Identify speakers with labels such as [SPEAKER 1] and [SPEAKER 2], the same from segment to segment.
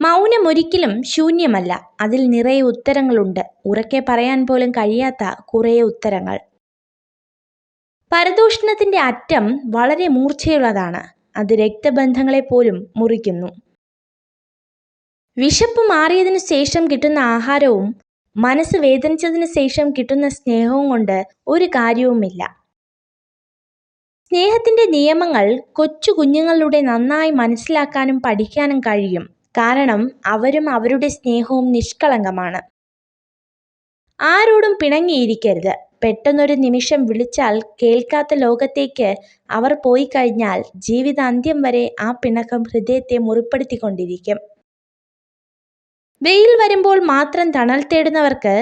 [SPEAKER 1] മൗനമൊരിക്കലും ശൂന്യമല്ല. അതിൽ നിറയെ ഉത്തരങ്ങളുണ്ട്. ഉറക്കെ പറയാൻ പോലും കഴിയാത്ത കുറേ ഉത്തരങ്ങൾ. പരദൂഷണത്തിന്റെ അറ്റം വളരെ മൂർച്ചയുള്ളതാണ്. അത് രക്തബന്ധങ്ങളെ പോലും മുറിക്കുന്നു. വിശപ്പ് മാറിയതിനു ശേഷം കിട്ടുന്ന ആഹാരവും മനസ്സ് വേദനിച്ചതിനു ശേഷം കിട്ടുന്ന സ്നേഹവും കൊണ്ട് ഒരു കാര്യവുമില്ല. സ്നേഹത്തിന്റെ നിയമങ്ങൾ കൊച്ചു കുഞ്ഞുങ്ങളിലൂടെ നന്നായി മനസ്സിലാക്കാനും പഠിക്കാനും കഴിയും. കാരണം അവരും അവരുടെ സ്നേഹവും നിഷ്കളങ്കമാണ്. ആരോടും പിണങ്ങിയിരിക്കരുത്. പെട്ടെന്നൊരു നിമിഷം വിളിച്ചാൽ കേൾക്കാത്ത ലോകത്തേക്ക് അവർ പോയി കഴിഞ്ഞാൽ ജീവിതാന്ത്യം വരെ ആ പിണക്കം ഹൃദയത്തെ മുറിപ്പെടുത്തിക്കൊണ്ടിരിക്കും. വെയിൽ വരുമ്പോൾ മാത്രം തണൽ തേടുന്നവർക്ക്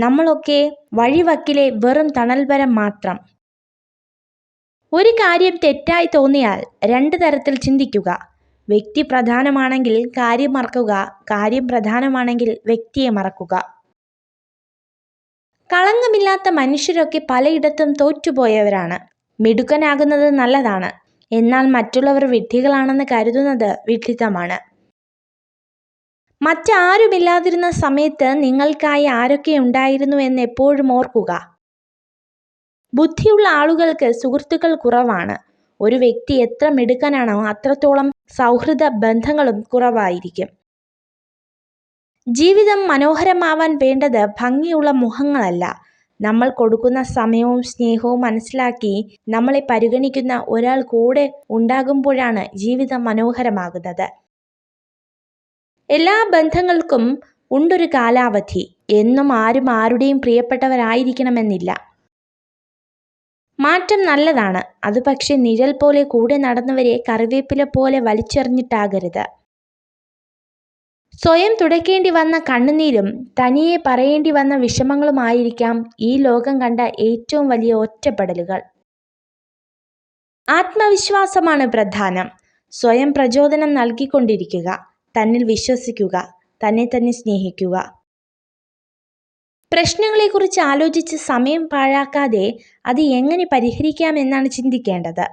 [SPEAKER 1] നമ്മളൊക്കെ വഴിവക്കിലെ വെറും തണൽമരം മാത്രം. ഒരു കാര്യം തെറ്റായി തോന്നിയാൽ 2 തരത്തിൽ ചിന്തിക്കുക. വ്യക്തി പ്രധാനമാണെങ്കിൽ കാര്യം മറക്കുക, കാര്യം പ്രധാനമാണെങ്കിൽ വ്യക്തിയെ മറക്കുക. കളങ്കമില്ലാത്ത മനുഷ്യരൊക്കെ പലയിടത്തും തോറ്റുപോയവരാണ്. മിടുക്കനാകുന്നത് നല്ലതാണ്, എന്നാൽ മറ്റുള്ളവർ വിഡ്ഢികളാണെന്ന് കരുതുന്നത് വിഡ്ഢിത്തമാണ്. മറ്റാരുമില്ലാതിരുന്ന സമയത്ത് നിങ്ങൾക്കായി ആരൊക്കെ ഉണ്ടായിരുന്നു എന്ന് എപ്പോഴും ഓർക്കുക. ബുദ്ധിയുള്ള ആളുകൾക്ക് സുഹൃത്തുക്കൾ കുറവാണ്. ഒരു വ്യക്തി എത്ര മിടുക്കനാണോ അത്രത്തോളം സൗഹൃദ ബന്ധങ്ങളും കുറവായിരിക്കും. ജീവിതം മനോഹരമാവാൻ വേണ്ടത് ഭംഗിയുള്ള മുഖങ്ങളല്ല, നമ്മൾ കൊടുക്കുന്ന സമയവും സ്നേഹവും മനസ്സിലാക്കി നമ്മളെ പരിഗണിക്കുന്ന ഒരാൾ കൂടെ ഉണ്ടാകുമ്പോഴാണ് ജീവിതം മനോഹരമാകുന്നത്. എല്ലാ ബന്ധങ്ങൾക്കും ഉണ്ടൊരു കാലാവധി. എന്നും ആരും ആരുടെയും പ്രിയപ്പെട്ടവരായിരിക്കണമെന്നില്ല. മാറ്റം നല്ലതാണ്. അത് പക്ഷെ നിഴൽ പോലെ കൂടെ നടന്നവരെ കറിവേപ്പില പോലെ വലിച്ചെറിഞ്ഞിട്ടാകരുത്. സ്വയം തുടയ്ക്കേണ്ടി വന്ന കണ്ണുനീരും തനിയെ പറയേണ്ടി വന്ന വിഷമങ്ങളുമായിരിക്കാം ഈ ലോകം കണ്ട ഏറ്റവും വലിയ ഒറ്റപ്പെടലുകൾ. ആത്മവിശ്വാസമാണ് പ്രധാനം. സ്വയം പ്രചോദനം നൽകിക്കൊണ്ടിരിക്കുക. തന്നിൽ വിശ്വസിക്കുക. തന്നെ തന്നെ സ്നേഹിക്കുക. പ്രശ്നങ്ങളെക്കുറിച്ച് ആലോചിച്ച് സമയം പാഴാക്കാതെ അത് എങ്ങനെ പരിഹരിക്കാമെന്നാണ് ചിന്തിക്കേണ്ടത്.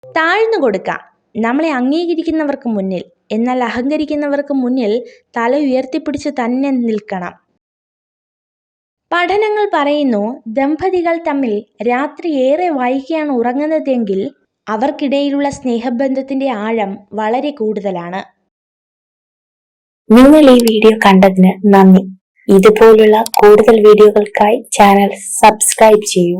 [SPEAKER 1] താഴ്ന്നു കൊടുക്കാം നമ്മളെ അംഗീകരിക്കുന്നവർക്ക് മുന്നിൽ. എന്നാൽ അഹങ്കരിക്കുന്നവർക്ക് മുന്നിൽ തല ഉയർത്തിപ്പിടിച്ച് തന്നെ നിൽക്കണം. പഠനങ്ങൾ പറയുന്നു, ദമ്പതികൾ തമ്മിൽ രാത്രി ഏറെ വൈകിയാണ് ഉറങ്ങുന്നതെങ്കിൽ അവർക്കിടയിലുള്ള സ്നേഹബന്ധത്തിന്റെ ആഴം വളരെ കൂടുതലാണ്.
[SPEAKER 2] നിങ്ങൾ ഈ വീഡിയോ കണ്ടതിന് നന്ദി. ഇതുപോലുള്ള കൂടുതൽ വീഡിയോകൾക്കായി ചാനൽ സബ്സ്ക്രൈബ് ചെയ്യൂ.